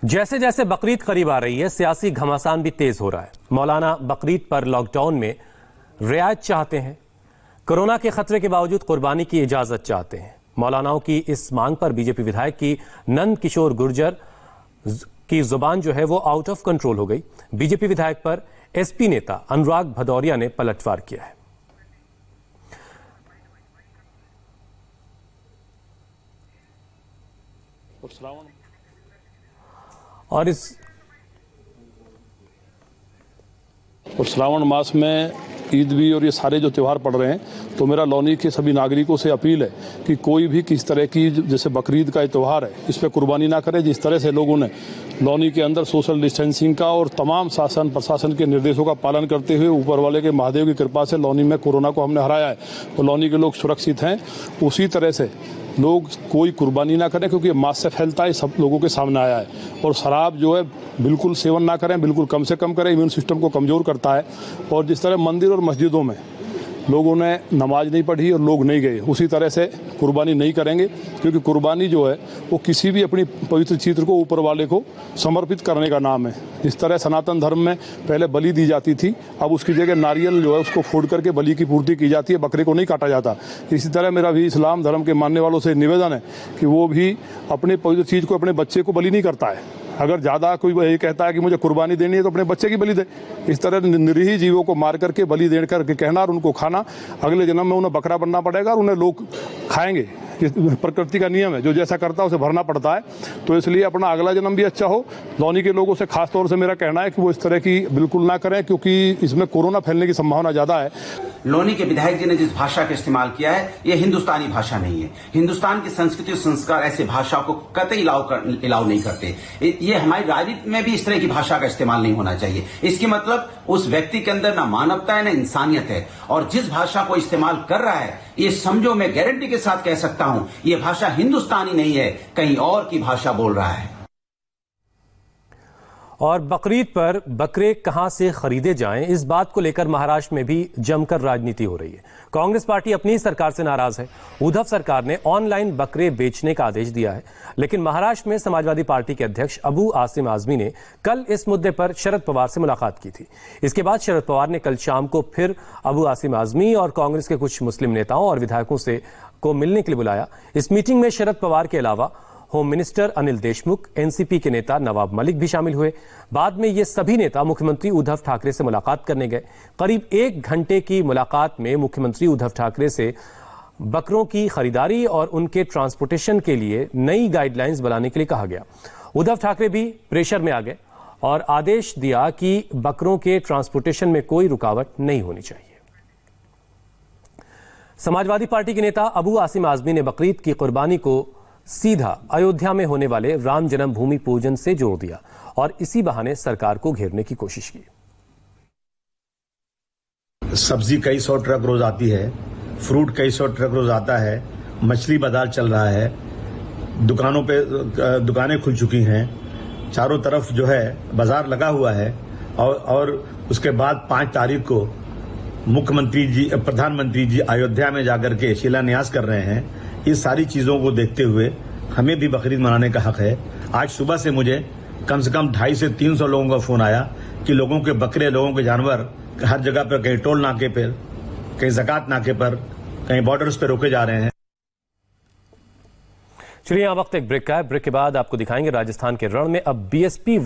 जैसे जैसे बकरीद करीब आ रही है, सियासी घमासान भी तेज हो रहा है। मौलाना बकरीद पर लॉकडाउन में रियायत चाहते हैं, कोरोना के खतरे के बावजूद कुर्बानी की इजाजत चाहते हैं। मौलानाओं की इस मांग पर बीजेपी विधायक की नंद किशोर गुर्जर की जुबान जो है वो आउट ऑफ कंट्रोल हो गई। बीजेपी विधायक पर एसपी नेता अनुराग भदौरिया ने पलटवार किया है। और श्रावण मास में ईद भी और ये सारे जो त्यौहार पड़ रहे हैं, तो मेरा लौनी के सभी नागरिकों से अपील है कि कोई भी किस तरह की जैसे बकरीद का त्यौहार है इस पर कुर्बानी ना करे। जिस तरह से लोगों ने लौनी के अंदर सोशल डिस्टेंसिंग का और तमाम शासन प्रशासन के निर्देशों का पालन करते हुए ऊपर वाले के महादेव की कृपा से लौनी में कोरोना को हमने हराया है और लौनी के लोग सुरक्षित हैं। उसी तरह से लोग कोई कुर्बानी ना करें, क्योंकि मास्क से फैलता है, सब लोगों के सामने आया है। और शराब जो है बिल्कुल सेवन ना करें, बिल्कुल कम से कम करें, इम्यून सिस्टम को कमज़ोर करता है। और जिस तरह मंदिर और मस्जिदों में लोगों ने नमाज नहीं पढ़ी और लोग नहीं गए, उसी तरह से कुर्बानी नहीं करेंगे, क्योंकि कुर्बानी जो है वो किसी भी अपनी पवित्र चीज़ को ऊपर वाले को समर्पित करने का नाम है। इस तरह सनातन धर्म में पहले बलि दी जाती थी, अब उसकी जगह नारियल जो है उसको फोड़ करके बलि की पूर्ति की जाती है, बकरे को नहीं काटा जाता। इसी तरह मेरा भी इस्लाम धर्म के मानने वालों से निवेदन है कि वो भी अपनी पवित्र चीज़ को, अपने बच्चे को बलि नहीं करता है। अगर ज़्यादा कोई ये कहता है कि मुझे कुर्बानी देनी है तो अपने बच्चे की बलि दे। इस तरह निरीह जीवों को मार करके बलि दे करके कहना और उनको खाना, अगले जन्म में उन्हें बकरा बनना पड़ेगा और उन्हें लोग खाएंगे। प्रकृति का नियम है, जो जैसा करता है उसे भरना पड़ता है। तो इसलिए अपना अगला जन्म भी अच्छा हो। लौनी के लोगों से खास तौर से मेरा कहना है कि वो इस तरह की बिल्कुल ना करें, क्योंकि इसमें कोरोना फैलने की संभावना ज़्यादा है। लौनी के विधायक जी ने जिस भाषा का इस्तेमाल किया है, ये हिंदुस्तानी भाषा नहीं है। हिंदुस्तान की संस्कृति और संस्कार ऐसे भाषा को कतई इलाव नहीं करते। ये हमारी राजनीति में भी इस तरह की भाषा का इस्तेमाल नहीं होना चाहिए। इसकी मतलब उस व्यक्ति के अंदर ना मानवता है ना इंसानियत है। और जिस भाषा को इस्तेमाल कर रहा है, ये समझो, मैं गारंटी के साथ कह सकता हूं, ये भाषा हिंदुस्तानी नहीं है, कहीं और की भाषा बोल रहा है। और बकरीद पर बकरे कहां से खरीदे जाएं, इस बात को लेकर महाराष्ट्र में भी जमकर राजनीति हो रही है। कांग्रेस पार्टी अपनी सरकार से नाराज है। उद्धव सरकार ने ऑनलाइन बकरे बेचने का आदेश दिया है, लेकिन महाराष्ट्र में समाजवादी पार्टी के अध्यक्ष अबू आसिम आजमी ने कल इस मुद्दे पर शरद पवार से मुलाकात की थी। इसके बाद शरद पवार ने कल शाम को फिर अबू आसिम आजमी और कांग्रेस के कुछ मुस्लिम नेताओं और विधायकों को मिलने के लिए बुलाया। इस मीटिंग में शरद पवार के अलावा home minister Anil Deshmukh, NCP के नेता नवाब मलिक भी शामिल हुए। बाद में ये सभी नेता मुख्यमंत्री उद्धव ठाकरे से मुलाकात करने गए। करीब 1 घंटे की मुलाकात में मुख्यमंत्री उद्धव ठाकरे से बकरों की खरीदारी और उनके ट्रांसपोर्टेशन के लिए नई गाइडलाइंस बनाने के लिए कहा गया। उद्धव ठाकरे भी प्रेशर में आ गए और आदेश दिया कि बकरों के ट्रांसपोर्टेशन में कोई रुकावट नहीं होनी चाहिए। समाजवादी पार्टी के नेता अबू आसिम आजमी ने बकरीद की कुर्बानी को सीधा अयोध्या में होने वाले राम जन्मभूमि पूजन से जोड़ दिया और इसी बहाने सरकार को घेरने की कोशिश की। सब्जी कई सौ ट्रक रोज आती है, फ्रूट कई सौ ट्रक रोज आता है, मछली बाजार चल रहा है, दुकानों पे दुकानें खुल चुकी हैं, चारों तरफ जो है बाजार लगा हुआ है। और उसके बाद 5 तारीख को प्रधानमंत्री जी अयोध्या में जाकर के शिलान्यास कर रहे हैं। इस सारी चीजों को देखते हुए हमें भी बकरीद मनाने का हक है। आज सुबह से मुझे कम से कम 250 से 300 लोगों का फोन आया कि लोगों के बकरे, लोगों के जानवर हर जगह पर, कहीं टोल नाके पर, कहीं ज़कात नाके पर, कहीं बॉर्डर्स पर रोके जा रहे हैं। चलिए, यहाँ वक्त एक ब्रेक का है। ब्रेक के बाद आपको दिखाएंगे राजस्थान के रण में अब बीएसपी